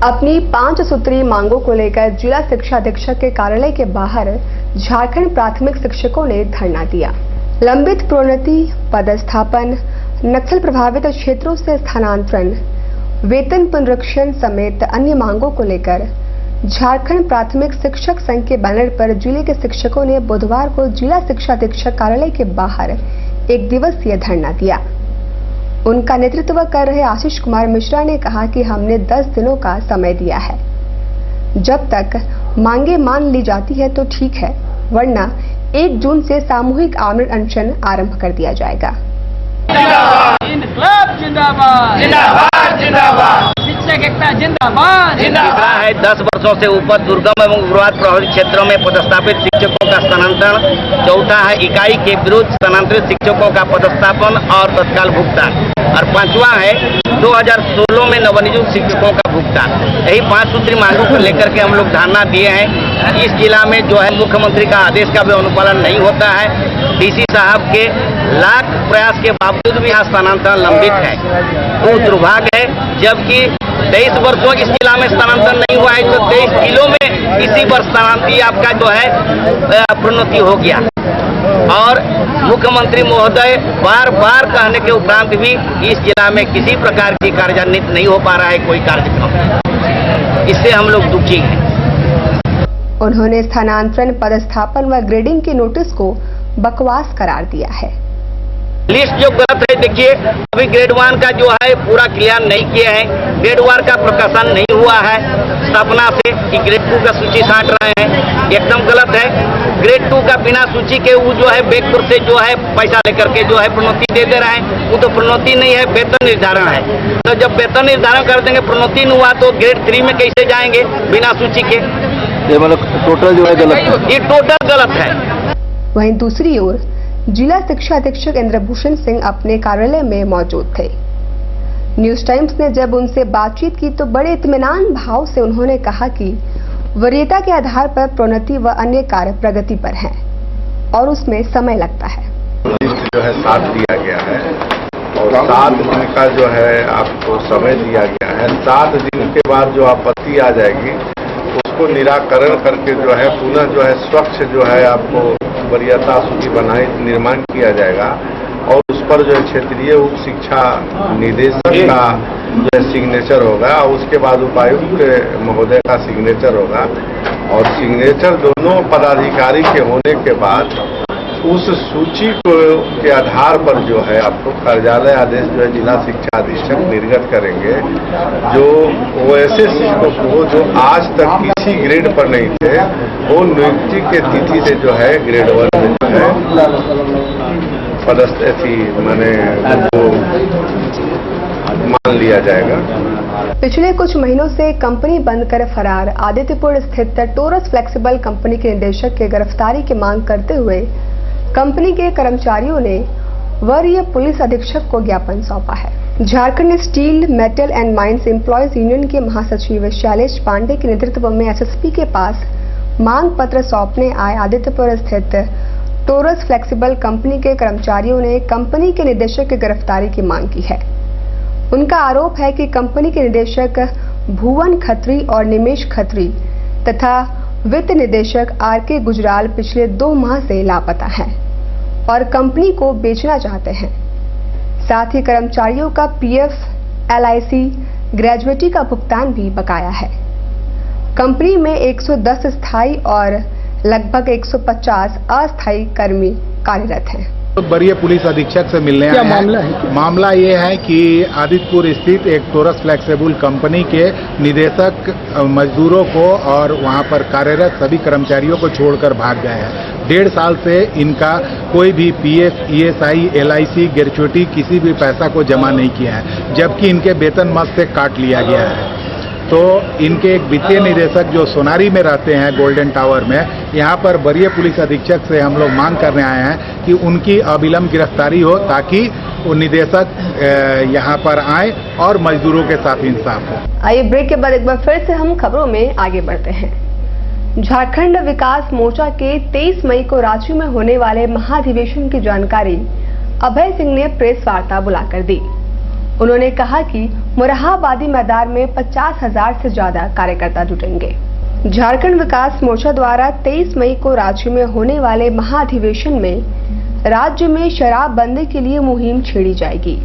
अपनी 5 सूत्री मांगों को लेकर जिला शिक्षा अधीक्षक के कार्यालय के बाहर झारखंड प्राथमिक शिक्षकों ने धरना दिया। लंबित प्रोन्नति, पदस्थापन, नक्सल प्रभावित क्षेत्रों से स्थानांतरण, वेतन पुनरीक्षण समेत अन्य मांगों को लेकर झारखंड प्राथमिक शिक्षक संघ के बैनर पर जिले के शिक्षकों ने बुधवार को जिला शिक्षा अधीक्षक कार्यालय के बाहर एक दिवसीय धरना दिया। उनका नेतृत्व कर रहे आशीष कुमार मिश्रा ने कहा कि हमने 10 दिनों का समय दिया है। जब तक मांगे मान ली जाती है तो ठीक है, वरना 1 जून से सामूहिक आमरण अनशन आरंभ कर दिया जाएगा। जिंदाबाद जिंदाबाद जिंदाबाद, शिक्षक एकता जिंदाबाद जिंदाबाद है। 10 वर्षों से ऊपर दुर्गम एवं उग्रवाद प्रभावित क्षेत्रों में पदस्थापित शिक्षकों का स्थानांतरण। चौथा है इकाई के विरुद्ध स्थानांतरित शिक्षकों का पदस्थापन और तत्काल भुगतान। और 5वां है 2016 में नवनियुक्त शिक्षकों का भुगतान। यही 5 सूत्री मांगों को लेकर के हम लोग धरना दिए हैं। इस जिला में जो है मुख्यमंत्री का आदेश का भी अनुपालन नहीं होता है। डीसी साहब के लाख प्रयास के बावजूद भी यहाँ स्थानांतरण लंबित है। तो दुर्भाग्य है, जबकि 23 वर्षों इस जिला में स्थानांतरण नहीं हुआ है, तो 23 जिलों में इसी वर्ष स्थानांतरण आपका जो है प्रोन्नति हो गया। और मुख्यमंत्री महोदय बार बार कहने के उपरांत भी इस जिला में किसी प्रकार की कार्यान्वित नहीं हो पा रहा है कोई कार्यक्रम। इससे हम लोग दुखी हैं। उन्होंने स्थानांतरण, पदस्थापन व ग्रेडिंग के नोटिस को बकवास करार दिया है। लिस्ट जो गलत है, देखिए अभी ग्रेड 1 का जो है पूरा क्लियर नहीं किया है। ग्रेड 1 का प्रकाशन नहीं हुआ है स्थापना से कि ग्रेड 2 का सूची छांट रहे हैं, एकदम गलत है। ग्रेड 2 का बिना सूची के वो जो है बैकपुर से जो है पैसा लेकर के जो है प्रोन्नति दे दे रहे हैं। वो तो प्रोन्नति नहीं है, वेतन निर्धारण है। तो जब वेतन निर्धारण कर देंगे, प्रोन्नति नहीं हुआ तो ग्रेड 3 में कैसे जाएंगे बिना सूची के? ये मतलब टोटल जो है गलत है, ये टोटल गलत है। वहीं दूसरी ओर जिला शिक्षा अधीक्षक इंद्रभूषण सिंह अपने कार्यालय में मौजूद थे। न्यूज टाइम्स ने जब उनसे बातचीत की तो बड़े इत्मीनान भाव से उन्होंने कहा कि वरीयता के आधार पर प्रोन्नति व अन्य कार्य प्रगति पर हैं और उसमें समय लगता है। लिस्ट जो है 7 दिया गया है और 7 दिन का जो है आपको समय दिया गया है। 7 दिन के बाद जो आपत्ति आ जाएगी उसको निराकरण करके जो है पुनः जो है स्वच्छ जो है आपको वरीयता सूची बनाई निर्माण किया जाएगा और उस पर जो है क्षेत्रीय उप शिक्षा निदेशक का जो है सिग्नेचर होगा। उसके बाद उपायुक्त महोदय का सिग्नेचर होगा और सिग्नेचर दोनों पदाधिकारी के होने के बाद उस सूची के आधार पर जो है आपको कार्यालय आदेश जो है जिला शिक्षा अधीक्षक निर्गत करेंगे। जो वो ऐसे शिक्षकों को जो आज तक किसी ग्रेड पर नहीं थे, वो नियुक्ति के तिथि से जो है ग्रेड 1 में जो है पदस्थी माने मान लिया जाएगा। पिछले कुछ महीनों से कंपनी बंद कर फरार आदित्यपुर स्थित टोरस फ्लेक्सिबल कंपनी के निदेशक के गिरफ्तारी की मांग करते हुए कंपनी के कर्मचारियों ने वरीय पुलिस अधीक्षक को ज्ञापन सौंपा है। Jharkhand steel, metal and mines employees union के महासचिव शैलेश पांडे के नेतृत्व में एसएसपी के पास मांग पत्र सौंपने आए आदित्यपुर स्थित टोरस फ्लेक्सिबल कंपनी के कर्मचारियों ने कंपनी के निदेशक की गिरफ्तारी की मांग की है। उनका आरोप है कि कंपनी के निदेशक भुवन खत्री और निमेश खत्री तथा वित्त निदेशक आरके गुजराल पिछले 2 माह से लापता हैं और कंपनी को बेचना चाहते हैं। साथ ही कर्मचारियों का पीएफ, LIC, ग्रेजुएटी का भुगतान भी बकाया है। कंपनी में 110 स्थायी और लगभग 150 अस्थायी कर्मी कार्यरत हैं। वरीय पुलिस अधीक्षक से मिलने आए हैं। मामला ये है कि आदित्यपुर स्थित एक टोरस फ्लेक्सिबल कंपनी के निदेशक मजदूरों को और वहां पर कार्यरत सभी कर्मचारियों को छोड़कर भाग गए हैं। 1.5 साल से इनका कोई भी PF, ESI, LIC, ग्रेच्युटी किसी भी पैसा को जमा नहीं किया है, जबकि इनके वेतन मद से काट लिया गया है। तो इनके एक वित्तीय निदेशक जो सोनारी में रहते हैं गोल्डन टावर में, यहाँ पर वरीय पुलिस अधीक्षक से हम लोग मांग करने आए हैं कि उनकी अविलंब गिरफ्तारी हो ताकि वो निदेशक यहाँ पर आए और मजदूरों के साथ इंसाफ हो। आइए ब्रेक के बाद एक बार फिर से हम खबरों में आगे बढ़ते हैं। झारखंड विकास मोर्चा के 23 मई को रांची में होने वाले महाधिवेशन की जानकारी अभय सिंह ने प्रेस वार्ता बुलाकर दी। उन्होंने कहा कि मुराहाबादी मैदान में 50,000 से ज्यादा कार्यकर्ता जुटेंगे। झारखंड विकास मोर्चा द्वारा 23 मई को राज्य में होने वाले महाधिवेशन में राज्य में शराबबंदी के लिए मुहिम छेड़ी जाएगी।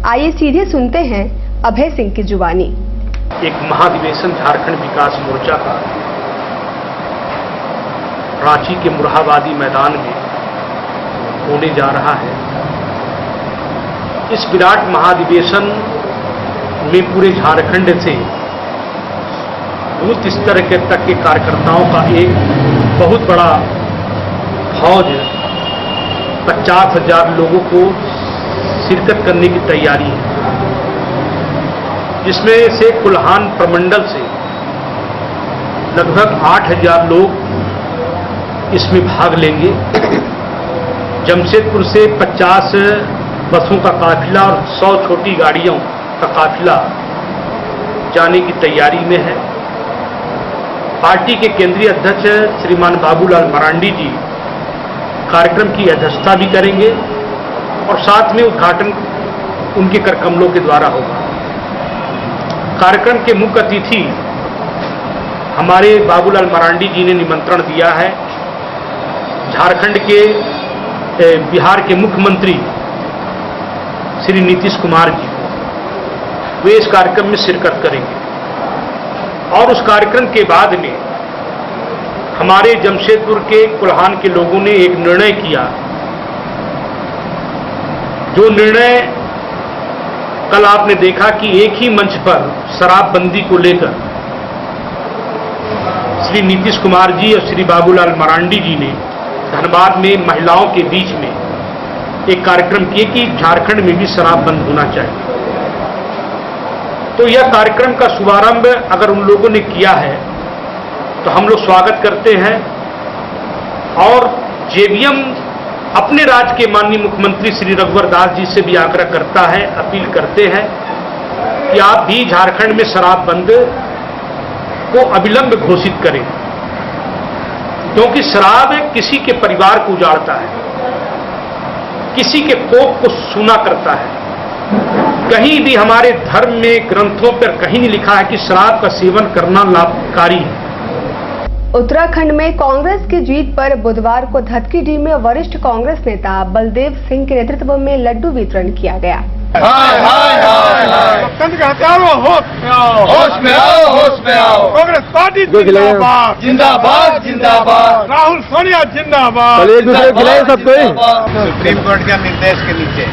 आइए सीधे सुनते हैं अभय सिंह की जुबानी। एक महाधिवेशन झारखंड विकास मोर्चा का रांची के मुराहाबादी मैदान में होने जा रहा है। इस विराट महाधिवेशन में पूरे झारखंड से बूथ स्तर के तक के कार्यकर्ताओं का एक बहुत बड़ा फौज 50,000 लोगों को शिरकत करने की तैयारी है, जिसमें से कुल्हान प्रमंडल से लगभग 8,000 लोग इसमें भाग लेंगे। जमशेदपुर से 50 बसों का काफिला और 100 छोटी गाड़ियों का काफिला जाने की तैयारी में है। पार्टी के केंद्रीय अध्यक्ष श्रीमान बाबूलाल मरांडी जी कार्यक्रम की अध्यक्षता भी करेंगे और साथ में उद्घाटन उनके करकमलों के द्वारा होगा। कार्यक्रम के मुख्य अतिथि हमारे बाबूलाल मरांडी जी ने निमंत्रण दिया है। झारखंड के बिहार के मुख्यमंत्री श्री नीतीश कुमार जी, वे इस कार्यक्रम में शिरकत करेंगे। और उस कार्यक्रम के बाद में हमारे जमशेदपुर के कुल्हान के लोगों ने एक निर्णय किया, जो निर्णय कल आपने देखा कि एक ही मंच पर शराबबंदी को लेकर श्री नीतीश कुमार जी और श्री बाबूलाल मरांडी जी ने धनबाद में महिलाओं के बीच में एक कार्यक्रम किए कि झारखंड में भी शराब बंद होना चाहिए। तो यह कार्यक्रम का शुभारंभ अगर उन लोगों ने किया है तो हम लोग स्वागत करते हैं। और जेवीएम अपने राज्य के माननीय मुख्यमंत्री श्री रघुवर दास जी से भी आग्रह करता है, अपील करते हैं कि आप भी झारखंड में शराब बंद को अविलंब घोषित करें, क्योंकि शराब किसी के परिवार को उजाड़ता है, किसी के कोप को सूना करता है। कहीं भी हमारे धर्म में ग्रंथों पर कहीं नहीं लिखा है कि शराब का सेवन करना लाभकारी है। उत्तराखंड में कांग्रेस की जीत पर बुधवार को धतकीडीह में वरिष्ठ कांग्रेस नेता बलदेव सिंह के नेतृत्व में लड्डू वितरण किया गया। कांग्रेस पार्टी जिंदाबाद जिंदाबाद जिंदाबाद, राहुल सोनिया जिंदाबाद, एक दूसरे को खिलाए सबको। सुप्रीम कोर्ट के निर्देश के नीचे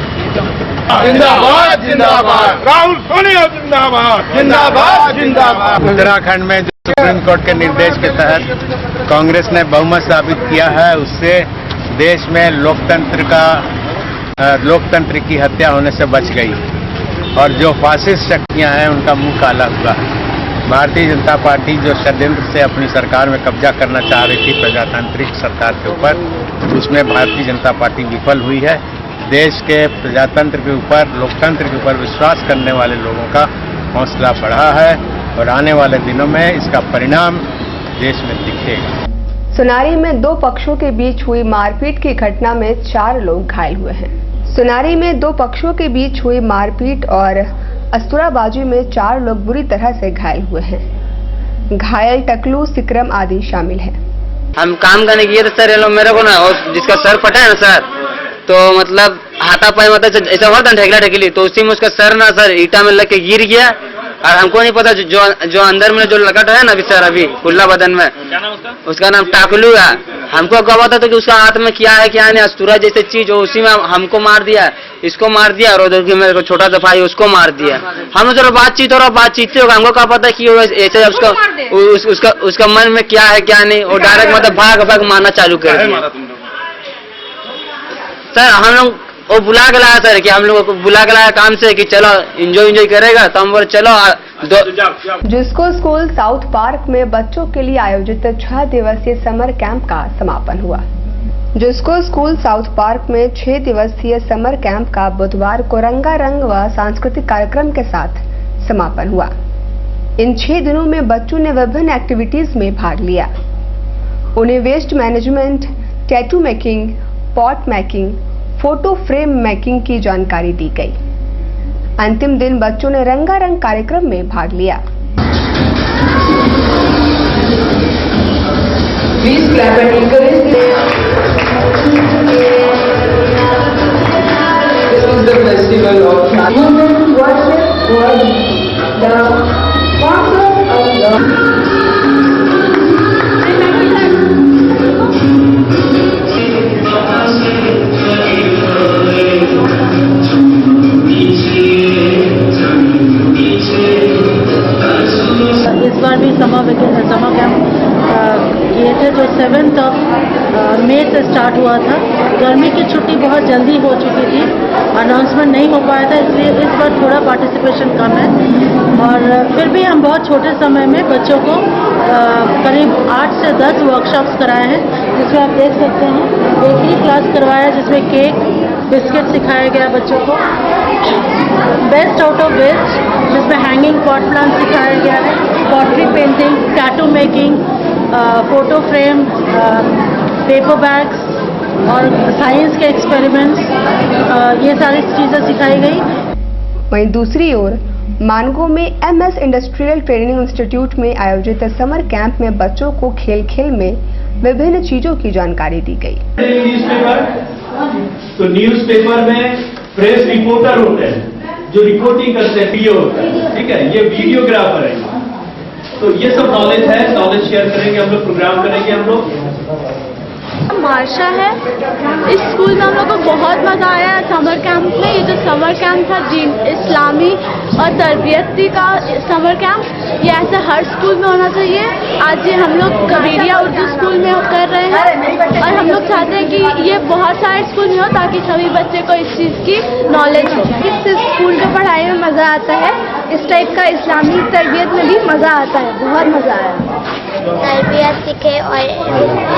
जिंदाबाद जिंदाबाद, राहुल सोनिया जिंदाबाद जिंदाबाद जिंदाबाद। उत्तराखंड में सुप्रीम कोर्ट के निर्देश के तहत कांग्रेस ने बहुमत साबित किया है, उससे देश में लोकतंत्र की हत्या होने से बच गई और जो फासिस्ट शक्तियां हैं उनका मुंह काला हुआ है। भारतीय जनता पार्टी जो षड्यंत्र से अपनी सरकार में कब्जा करना चाह रही थी प्रजातांत्रिक सरकार के ऊपर, उसमें भारतीय जनता पार्टी विफल हुई है। देश के प्रजातंत्र के ऊपर, लोकतंत्र के ऊपर विश्वास करने वाले लोगों का हौसला बढ़ा है और आने वाले दिनों में इसका परिणाम देश में दिखेगा। सुनारी में दो पक्षों के बीच हुई मारपीट की घटना में 4 लोग घायल हुए हैं। सुनारी में दो पक्षों के बीच हुई मारपीट और अस्तुराबाजी में 4 लोग बुरी तरह से घायल हुए हैं। घायल टकलू, सिकरम आदि शामिल हैं। हम काम करने गए थे सर, ये लोग मेरे को ना, और जिसका सर फटा है ना सर, तो मतलब हाथापाई मतलब ऐसा हुआ था ढेकला ढेकली, तो उसी में उसका सर ना सर ईटा में लग के गिर गया और हमको नहीं पता जो अंदर में जो लकट है ना अभी सर, अभी खुला बदन में, उसका नाम टाकलू है। हमको कहा था तो कि उसका हाथ में क्या है क्या नहीं, अस्तूरा जैसे चीज, उसी में हमको मार दिया, इसको मार दिया और उधर मेरे को छोटा सा भाई उसको मार दिया। हम चलो बातचीत होगा, हमको क्या पता कि ऐसे उसका मन में क्या है क्या नहीं, और डायरेक्ट मतलब भाग मारना चालू कर दिया सर। हम लोग वो बुला के लाया सर, कि हम लोगों को बुला के लाया काम से कि चलो एंजॉय करेगा, तो हम बोले चलो। जिसको स्कूल साउथ पार्क में बच्चों के लिए आयोजित 6 दिवसीय समर कैंप का समापन हुआ। जिसको स्कूल साउथ पार्क में 6 दिवसीय समर कैंप का बुधवार को रंगारंग व सांस्कृतिक कार्यक्रम के साथ समापन हुआ। इन 6 दिनों में बच्चों ने विभिन्न एक्टिविटीज में भाग लिया। उन्हें waste management, tattoo making, pot making, photo frame making की जानकारी दी गई। अंतिम दिन बच्चों ने रंगारंग कार्यक्रम में भाग लिया। Please clap and encourage them. This is the festival of human worship was the concept of love. इस बार भी समर कैंप किए थे जो 7 मई से स्टार्ट हुआ था। गर्मी की छुट्टी बहुत जल्दी हो चुकी थी, अनाउंसमेंट नहीं हो पाया था, इसलिए इस बार थोड़ा पार्टिसिपेशन कम है। और फिर भी हम बहुत छोटे समय में बच्चों को करीब 8 से 10 वर्कशॉप्स कराए हैं, जिसमें आप देख सकते हैं बेकरी क्लास करवाया जिसमें केक बिस्किट सिखाया गया बच्चों को, बेस्ट आउट ऑफ वेस्ट जिसमें हैंगिंग पॉट प्लांट सिखाया गया है, pottery painting, tattoo making, photo frame, paper bags और साइंस के एक्सपेरिमेंट्स, ये सारी चीज़ें सिखाई गई। वहीं दूसरी ओर मानगो में MS इंडस्ट्रियल ट्रेनिंग इंस्टीट्यूट में आयोजित समर कैंप में बच्चों को खेल खेल में विभिन्न चीजों की जानकारी दी गई। तो न्यूज़पेपर में प्रेस रिपोर्टर होते हैं जो रिपोर्टिंग करते हैं, पीओ होता है, ठीक है, ये वीडियोग्राफर है। तो ये सब नॉलेज है, नॉलेज शेयर करेंगे हम लोग, प्रोग्राम करेंगे हम लोग। मार्शा है, इस स्कूल में हम लोग को बहुत मज़ा आया समर कैंप में। ये जो समर कैंप था इस्लामी और तरबियती का समर कैंप, ये ऐसे हर स्कूल में होना चाहिए। आज ये हम लोग कबीरिया उर्दू स्कूल में कर रहे हैं और हम लोग चाहते हैं कि ये बहुत सारे स्कूल में हो ताकि सभी बच्चे को इस चीज़ की नॉलेज हो। इससे स्कूल में पढ़ाई में मज़ा आता है, इस टाइप का इस्लामी तरबियत में भी मज़ा आता है, बहुत मज़ा आया। तरबियत सीखे और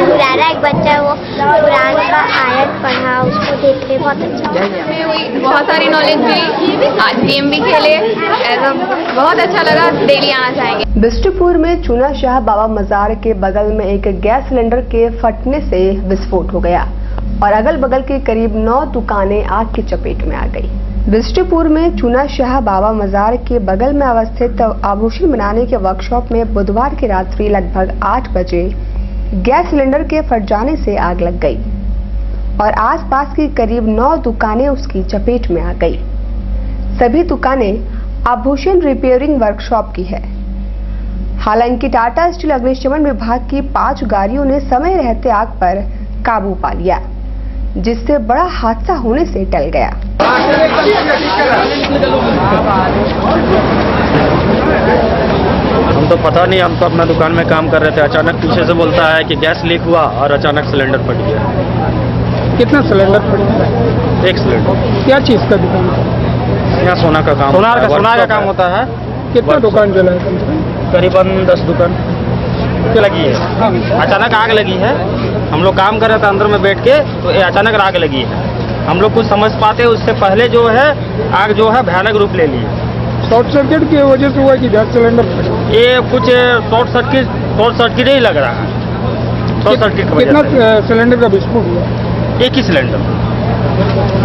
पुराना एक बच्चा है वो कुरान का आयत पढ़ा, उसको देख के बहुत अच्छा लगा। बहुत सारी नॉलेज मिली, आज गेम भी खेले, बहुत अच्छा लगा, डेली आना चाहेंगे। बिष्टुपुर में चूना शाह बाबा मजार के बगल में एक गैस सिलेंडर के फटने से विस्फोट हो गया और अगल बगल की करीब 9 दुकानें आग की चपेट में आ गई। बिष्टुपुर में चूना शाह बाबा मजार के बगल में अवस्थित आभूषण बनाने के वर्कशॉप में बुधवार की रात्रि लगभग 8 बजे गैस सिलेंडर के फट जाने से आग लग गई और आसपास की करीब 9 दुकानें उसकी चपेट में आ गई। सभी दुकानें आभूषण रिपेयरिंग वर्कशॉप की है। हालांकि टाटा स्टील अग्निशमन विभाग की 5 गाड़ियों ने समय रहते आग पर काबू पा लिया, जिससे बड़ा हादसा होने से टल गया। हम तो पता नहीं, हम तो अपना दुकान में काम कर रहे थे, अचानक पीछे से बोलता है कि गैस लीक हुआ और अचानक सिलेंडर फट गया। कितना सिलेंडर फट गया? 1 सिलेंडर। क्या चीज़ का दुकान? यहाँ सोना का काम, सोनार का काम होता है। कितना दुकान जला है? करीबन 10 दुकान लगी है। अचानक आग लगी है, हम लोग काम कर रहे थे अंदर में बैठ के, तो ये अचानक आग लगी है। हम लोग कुछ समझ पाते, उससे पहले जो है आग जो है भयानक रूप ले ली। शॉर्ट सर्किट की वजह से हुआ कि गैस सिलेंडर? ये कुछ शॉर्ट सर्किट ही लग रहा है। शॉर्ट सर्किट की वजह से। कितना सिलेंडर का विस्फोट हुआ? 1 ही सिलेंडर।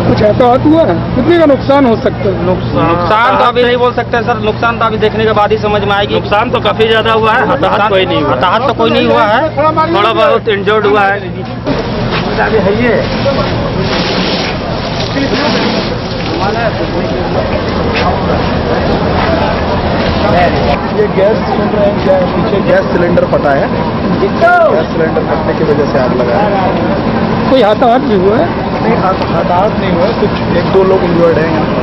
कुछ हताहत हुआ है? कितने का नुकसान हो सकता है? नुकसान तो अभी नहीं बोल सकते सर, नुकसान तो अभी देखने के बाद ही समझ में आएगी। नुकसान तो काफी ज्यादा हुआ है, हताहत कोई नहीं हुआ। हताहत तो कोई नहीं हुआ है, थोड़ा बहुत इंजर्ड हुआ है। ये गैस सुन रहे हैं क्या? पीछे गैस सिलेंडर फटा है, गैस सिलेंडर फटने की वजह से आग लगा है। कोई हताहत भी हुआ है? नहीं, हताहत नहीं हुआ है, कुछ 1-2 लोग इंजर्ड हैं यहाँ।